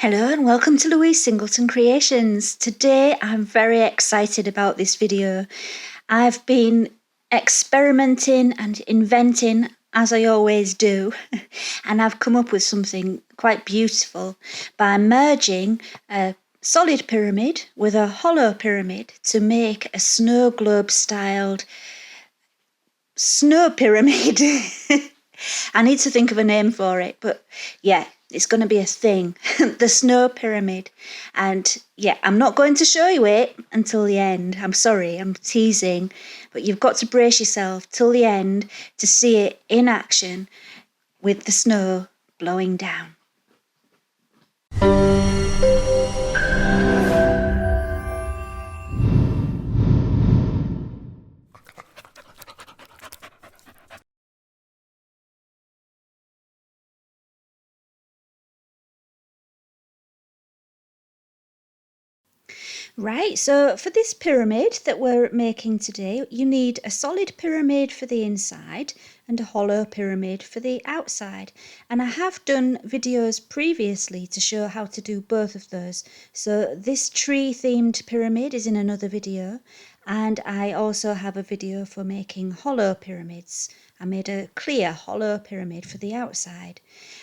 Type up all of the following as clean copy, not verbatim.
Hello and welcome to Louise Singleton Creations. Today I'm very excited about this video. I've been experimenting and inventing as I always do, and I've come up with something quite beautiful by merging a solid pyramid with a hollow pyramid to make a snow globe styled snow pyramid. I need to think of a name for it, but yeah, it's going to be a thing. The snow pyramid. And yeah, I'm not going to show you it until the end. I'm sorry, I'm teasing, but you've got to brace yourself till the end to see it in action with the snow blowing down. Right, so for this pyramid that we're making today, you need a solid pyramid for the inside and a hollow pyramid for the outside. And I have done videos previously to show how to do both of those. So this tree themed pyramid is in another video, and I also have a video for making hollow pyramids. I made a clear hollow pyramid for the outside,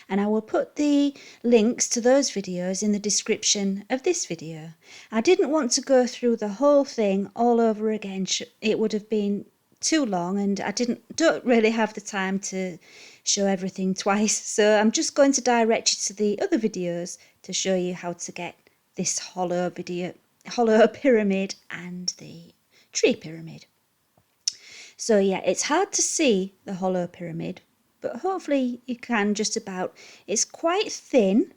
and I will put the links to those videos in the description of this video. I didn't want to go through the whole thing all over again. It would have been too long, and I don't really have the time to show everything twice, so I'm just going to direct you to the other videos to show you how to get this hollow pyramid and the tree pyramid. So yeah, it's hard to see the hollow pyramid, but hopefully you can just about. It's quite thin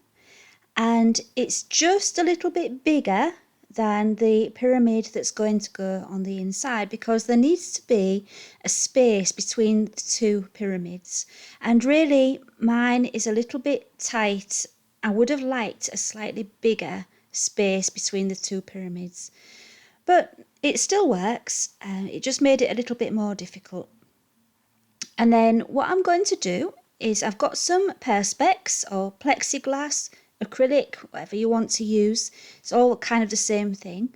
and it's just a little bit bigger than the pyramid that's going to go on the inside, because there needs to be a space between the two pyramids. And really mine is a little bit tight. I would have liked a slightly bigger space between the two pyramids, but it still works. It just made it a little bit more difficult. And then what I'm going to do is I've got some perspex or plexiglass, acrylic, whatever you want to use. It's all kind of the same thing.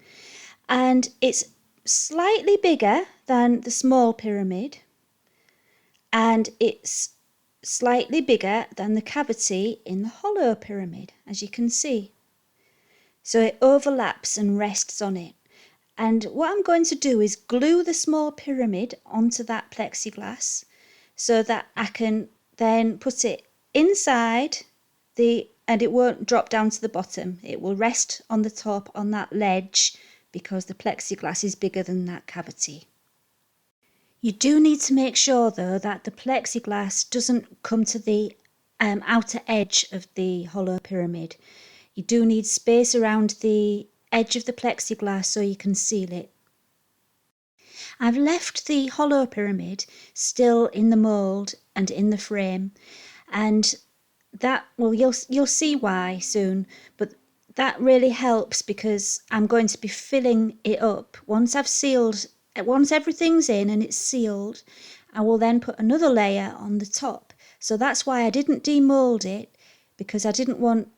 And it's slightly bigger than the small pyramid. And it's slightly bigger than the cavity in the hollow pyramid, as you can see. So it overlaps and rests on it. And what I'm going to do is glue the small pyramid onto that plexiglass so that I can then put it inside and it won't drop down to the bottom. It will rest on the top on that ledge because the plexiglass is bigger than that cavity. You do need to make sure though that the plexiglass doesn't come to the outer edge of the hollow pyramid. You do need space around the edge of the plexiglass so you can seal it. I've left the hollow pyramid still in the mould and in the frame, and that, well, you'll see why soon, but that really helps because I'm going to be filling it up. Once everything's in and it's sealed, I will then put another layer on the top. So that's why I didn't demold it, because I didn't want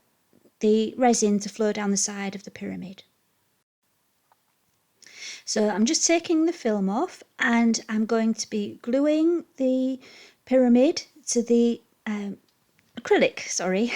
the resin to flow down the side of the pyramid. So I'm just taking the film off and I'm going to be gluing the pyramid to the acrylic, sorry.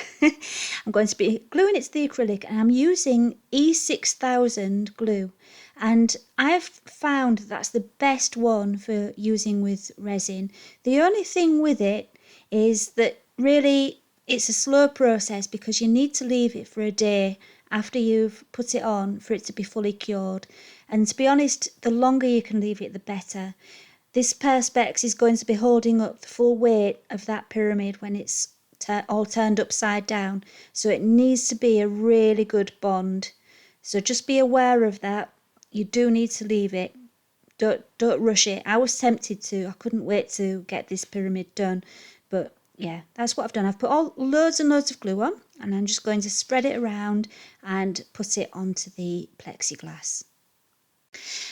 I'm going to be gluing it to the acrylic, and I'm using E6000 glue. And I've found that's the best one for using with resin. The only thing with it is that really it's a slow process because you need to leave it for a day after you've put it on for it to be fully cured. And to be honest, the longer you can leave it, the better. This perspex is going to be holding up the full weight of that pyramid when it's all turned upside down, so it needs to be a really good bond. So just be aware of that. You do need to leave it. Don't rush it. I was tempted to. I couldn't wait to get this pyramid done, but yeah, that's what I've done. I've put loads and loads of glue on, and I'm just going to spread it around and put it onto the plexiglass.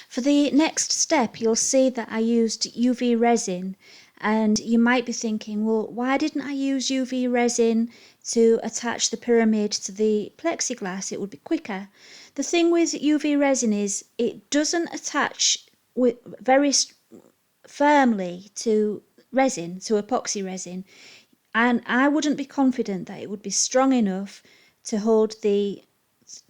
For the next step, you'll see that I used UV resin, And you might be thinking, well, why didn't I use UV resin to attach the pyramid to the plexiglass? It would be quicker. The thing with UV resin is it doesn't attach very firmly to resin, to epoxy resin. And I wouldn't be confident that it would be strong enough to hold the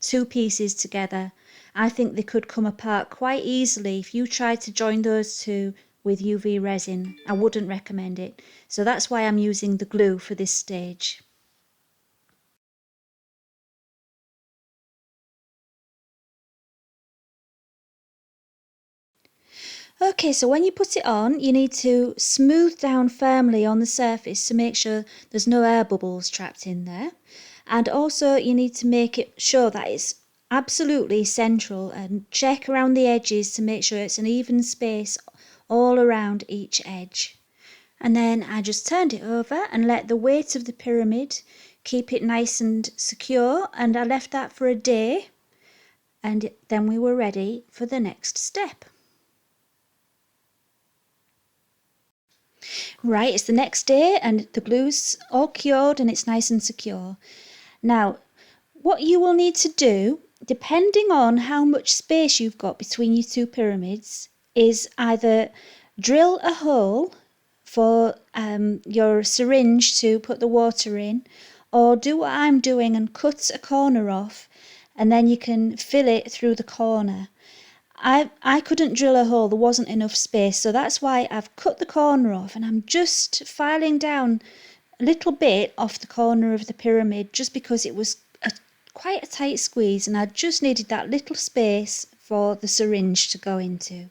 two pieces together. I think they could come apart quite easily if you tried to join those two with UV resin. I wouldn't recommend it. So that's why I'm using the glue for this stage. Okay, so when you put it on, you need to smooth down firmly on the surface to make sure there's no air bubbles trapped in there. And also you need to make it sure that it's absolutely central and check around the edges to make sure it's an even space all around each edge. And then I just turned it over and let the weight of the pyramid keep it nice and secure, and I left that for a day, and then we were ready for the next step. Right, it's the next day and the glue's all cured and it's nice and secure. Now, what you will need to do, depending on how much space you've got between your two pyramids, is either drill a hole for your syringe to put the water in, or do what I'm doing and cut a corner off, and then you can fill it through the corner. I couldn't drill a hole, there wasn't enough space, so that's why I've cut the corner off and I'm just filing down a little bit off the corner of the pyramid just because it was quite a tight squeeze and I just needed that little space for the syringe to go into.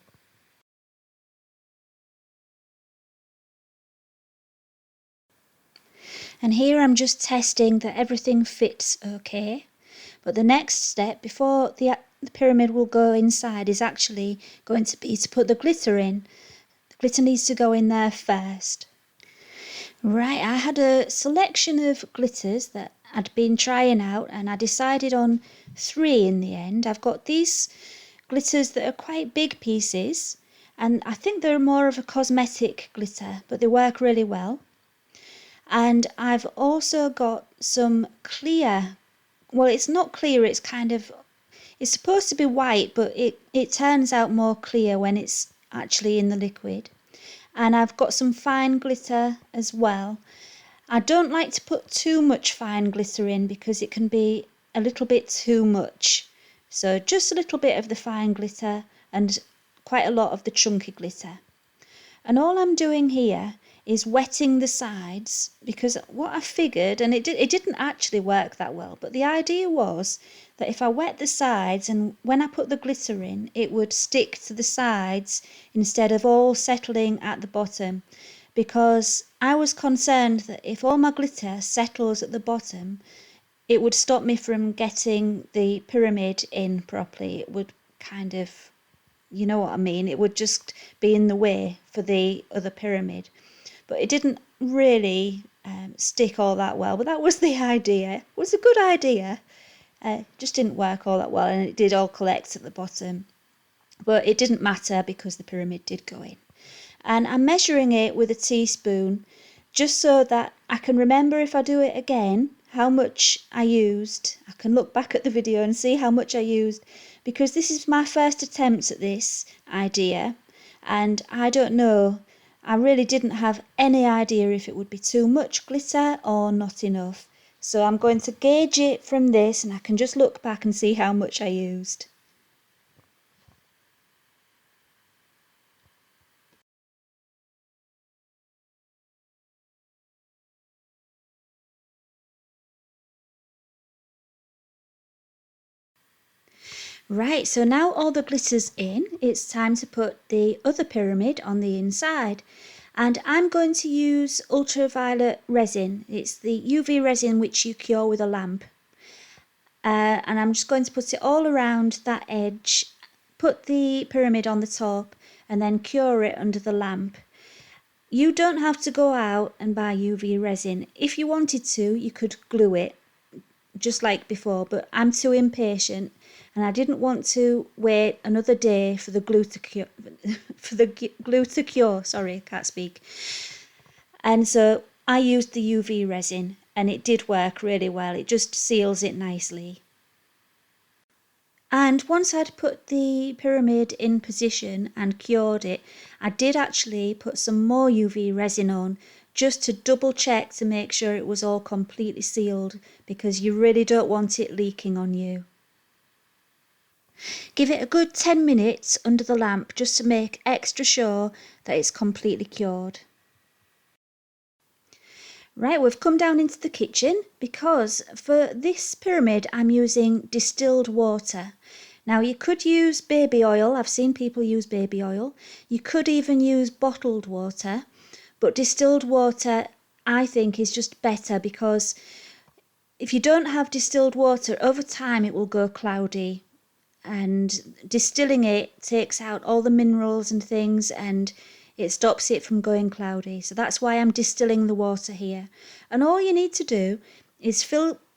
And here I'm just testing that everything fits okay. But the next step before the pyramid will go inside is actually going to be to put the glitter in. The glitter needs to go in there first. Right, I had a selection of glitters that I'd been trying out and I decided on 3 in the end. I've got these glitters that are quite big pieces and I think they're more of a cosmetic glitter, but they work really well. And I've also got some clear, well, it's not clear, it's supposed to be white, but it turns out more clear when it's actually in the liquid. And I've got some fine glitter as well. I don't like to put too much fine glitter in because it can be a little bit too much. So just a little bit of the fine glitter and quite a lot of the chunky glitter. And all I'm doing here is wetting the sides because what I figured, and it didn't actually work that well, but the idea was that if I wet the sides and when I put the glitter in, it would stick to the sides instead of all settling at the bottom, because I was concerned that if all my glitter settles at the bottom, it would stop me from getting the pyramid in properly. It would kind of, you know what I mean, it would just be in the way for the other pyramid. But it didn't really stick all that well, but that was the idea. It was a good idea. Just didn't work all that well and it did all collect at the bottom. But it didn't matter because the pyramid did go in. And I'm measuring it with a teaspoon just so that I can remember if I do it again how much I used. I can look back at the video and see how much I used because this is my first attempt at this idea and I don't know, I really didn't have any idea if it would be too much glitter or not enough. So I'm going to gauge it from this and I can just look back and see how much I used. Right, so now all the glitter's in, it's time to put the other pyramid on the inside. And I'm going to use ultraviolet resin. It's the UV resin which you cure with a lamp. And I'm just going to put it all around that edge, put the pyramid on the top and then cure it under the lamp. You don't have to go out and buy UV resin. If you wanted to, you could glue it. just like before, but I'm too impatient and I didn't want to wait another day for the glue to cure, sorry, can't speak. And so I used the UV resin and it did work really well. It just seals it nicely. And once I'd put the pyramid in position and cured it, I did actually put some more UV resin on just to double check to make sure it was all completely sealed, because you really don't want it leaking on you. Give it a good 10 minutes under the lamp just to make extra sure that it's completely cured. Right, we've come down into the kitchen because for this pyramid I'm using distilled water. Now you could use baby oil, I've seen people use baby oil. You could even use bottled water, but distilled water I think is just better, because if you don't have distilled water, over time it will go cloudy, and distilling it takes out all the minerals and things and it stops it from going cloudy. So that's why I'm distilling the water here. And all you need to do is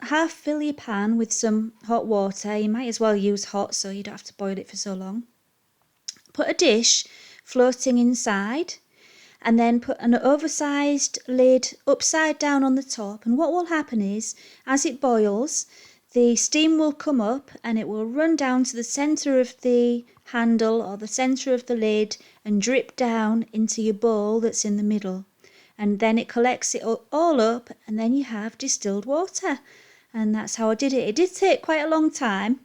half fill your pan with some hot water. You might as well use hot so you don't have to boil it for so long. Put a dish floating inside and then put an oversized lid upside down on the top. And what will happen is, as it boils, the steam will come up and it will run down to the centre of the handle or the centre of the lid and drip down into your bowl that's in the middle. And then it collects it all up and then you have distilled water. And that's how I did it. It did take quite a long time,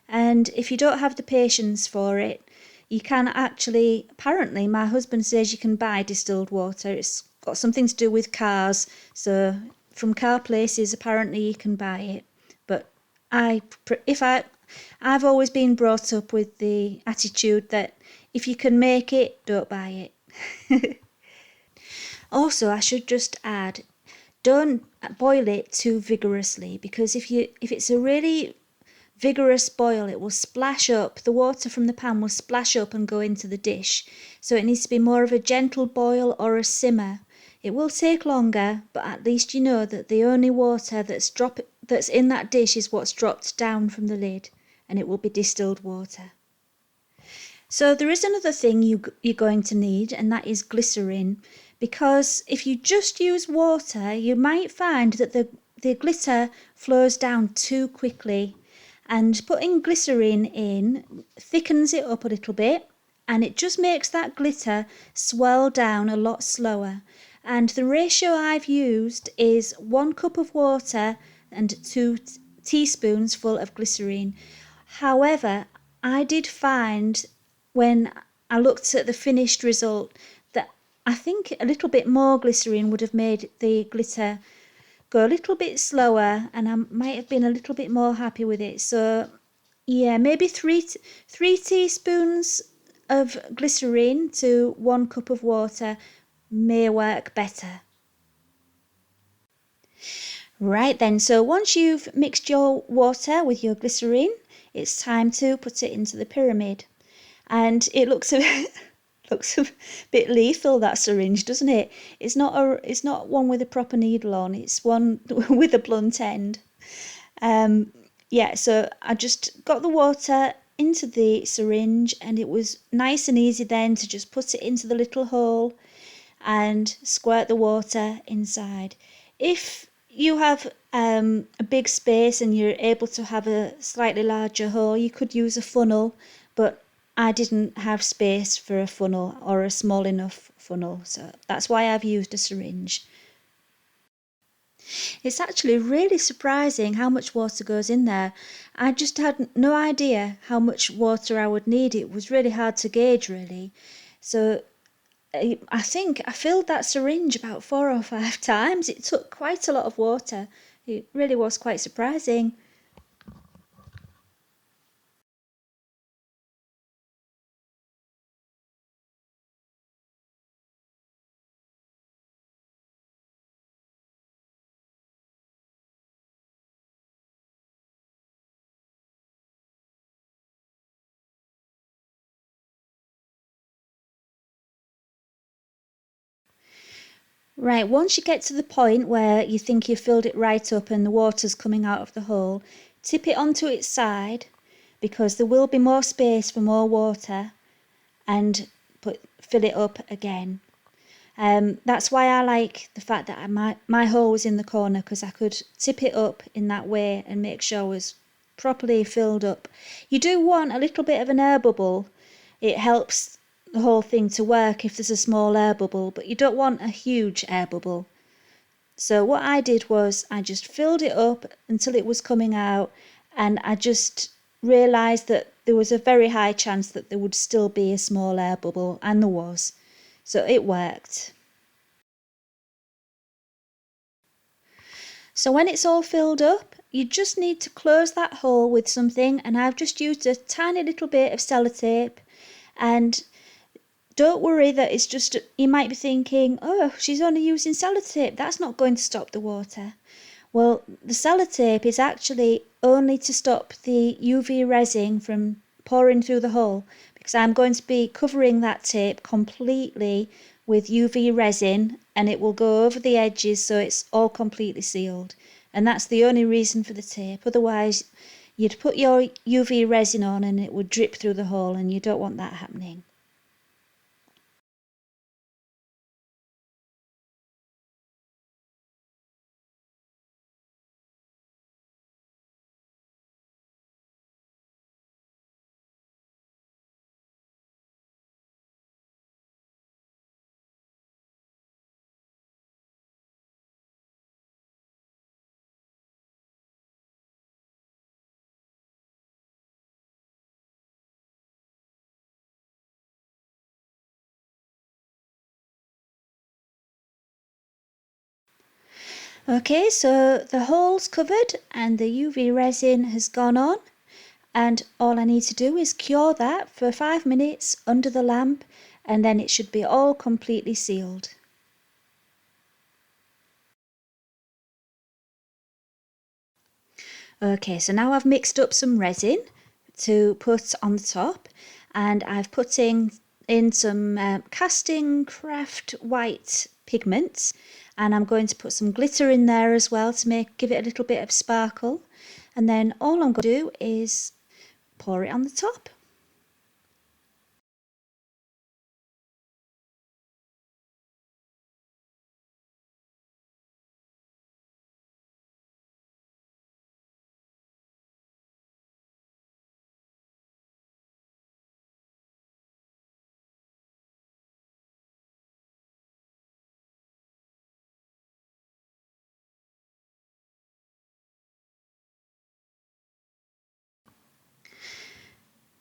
and if you don't have the patience for it, you can actually, apparently my husband says you can buy distilled water. It's got something to do with cars, so from car places apparently you can buy it. But I've always been brought up with the attitude that if you can make it, don't buy it. Also, I should just add, don't boil it too vigorously, because if it's a really vigorous boil, it will splash up, the water from the pan will splash up and go into the dish. So it needs to be more of a gentle boil or a simmer. It will take longer, but at least you know that the only water that's in that dish is what's dropped down from the lid, and it will be distilled water. So there is another thing you're going to need, and that is glycerin, because if you just use water, you might find that the glitter flows down too quickly. And putting glycerin in thickens it up a little bit, and it just makes that glitter swell down a lot slower. And the ratio I've used is 1 cup of water and 2 teaspoons full of glycerin. However, I did find when I looked at the finished result that I think a little bit more glycerin would have made the glitter go a little bit slower, and I might have been a little bit more happy with it. So yeah, maybe three teaspoons of glycerin to 1 cup of water may work better. Right then, so once you've mixed your water with your glycerin, it's time to put it into the pyramid. And it looks looks a bit lethal, that syringe, doesn't it? It's not one with a proper needle on, it's one with a blunt end. Yeah, so I just got the water into the syringe, and it was nice and easy then to just put it into the little hole and squirt the water inside. If you have a big space and you're able to have a slightly larger hole, you could use a funnel, but I didn't have space for a funnel or a small enough funnel, so that's why I've used a syringe. It's actually really surprising how much water goes in there. I just had no idea how much water I would need. It was really hard to gauge, really. So I think I filled that syringe about 4 or 5 times. It took quite a lot of water. It really was quite surprising. Right, once you get to the point where you think you've filled it right up and the water's coming out of the hole, tip it onto its side because there will be more space for more water and fill it up again. That's why I like the fact that my hole was in the corner because I could tip it up in that way and make sure it was properly filled up. You do want a little bit of an air bubble. It helps the whole thing to work if there's a small air bubble, but you don't want a huge air bubble. So what I did was I just filled it up until it was coming out, and I just realised that there was a very high chance that there would still be a small air bubble, and there was. So it worked. So when it's all filled up, you just need to close that hole with something, and I've just used a tiny little bit of sellotape. And don't worry that it's just, you might be thinking, oh, she's only using sellotape, that's not going to stop the water. Well, the sellotape is actually only to stop the UV resin from pouring through the hole, because I'm going to be covering that tape completely with UV resin, and it will go over the edges so it's all completely sealed. And that's the only reason for the tape. Otherwise, you'd put your UV resin on and it would drip through the hole, and you don't want that happening. Okay, so the hole's covered and the UV resin has gone on, and all I need to do is cure that for 5 minutes under the lamp, and then it should be all completely sealed. Okay, so now I've mixed up some resin to put on the top, and I've put in some casting craft white pigments, and I'm going to put some glitter in there as well to give it a little bit of sparkle. And then all I'm going to do is pour it on the top.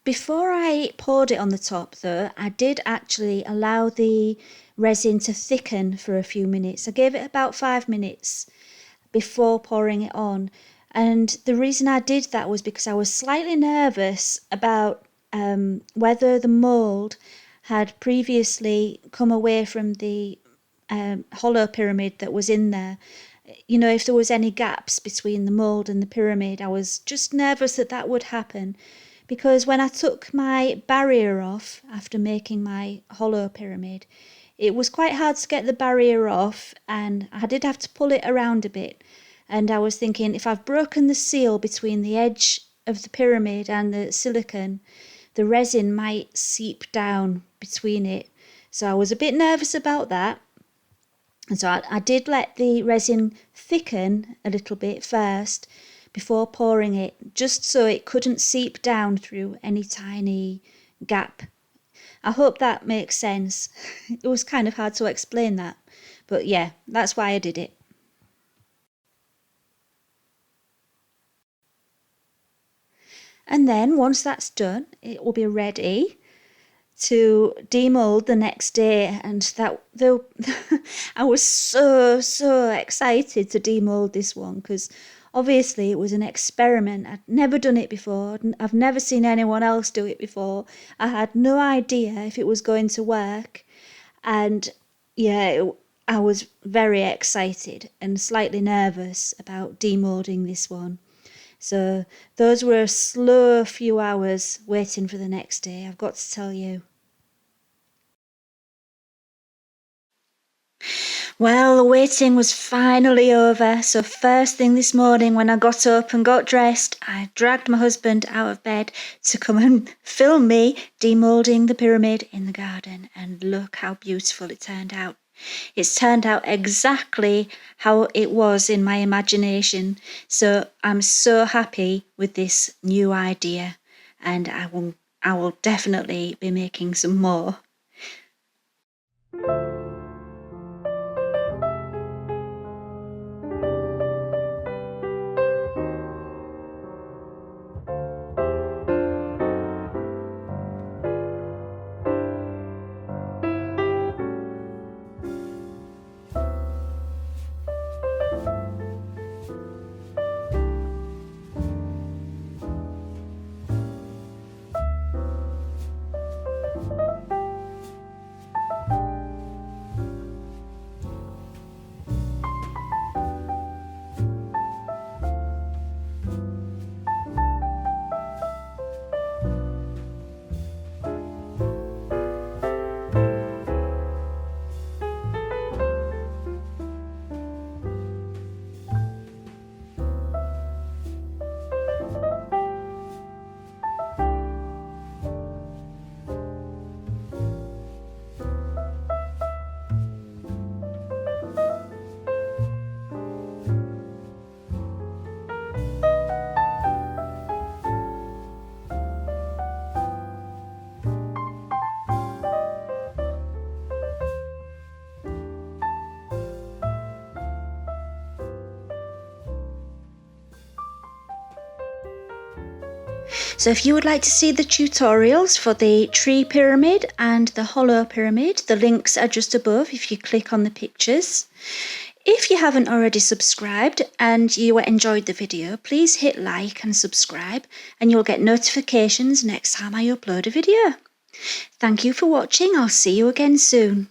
Before I poured it on the top though, I did actually allow the resin to thicken for a few minutes. I gave it about 5 minutes before pouring it on. And the reason I did that was because I was slightly nervous about whether the mould had previously come away from the hollow pyramid that was in there. You know, if there was any gaps between the mould and the pyramid, I was just nervous that that would happen. Because when I took my barrier off after making my hollow pyramid, it was quite hard to get the barrier off, and I did have to pull it around a bit. And I was thinking, if I've broken the seal between the edge of the pyramid and the silicone, the resin might seep down between it. So I was a bit nervous about that. And so I did let the resin thicken a little bit first before pouring it, just so it couldn't seep down through any tiny gap. I hope that makes sense. It was kind of hard to explain that, but yeah, that's why I did it. And then once that's done, it will be ready to demold the next day. And that though I was so excited to demold this one, because obviously it was an experiment. I'd never done it before. I've never seen anyone else do it before. I had no idea if it was going to work. And yeah, I was very excited and slightly nervous about demolding this one. So those were a slow few hours waiting for the next day, I've got to tell you. Well, the waiting was finally over, so first thing this morning when I got up and got dressed, I dragged my husband out of bed to come and film me demolding the pyramid in the garden, and look how beautiful it turned out. It's turned out exactly how it was in my imagination, so I'm so happy with this new idea, and I will definitely be making some more. So if you would like to see the tutorials for the tree pyramid and the hollow pyramid, the links are just above if you click on the pictures. If you haven't already subscribed and you enjoyed the video, please hit like and subscribe, and you'll get notifications next time I upload a video. Thank you for watching. I'll see you again soon.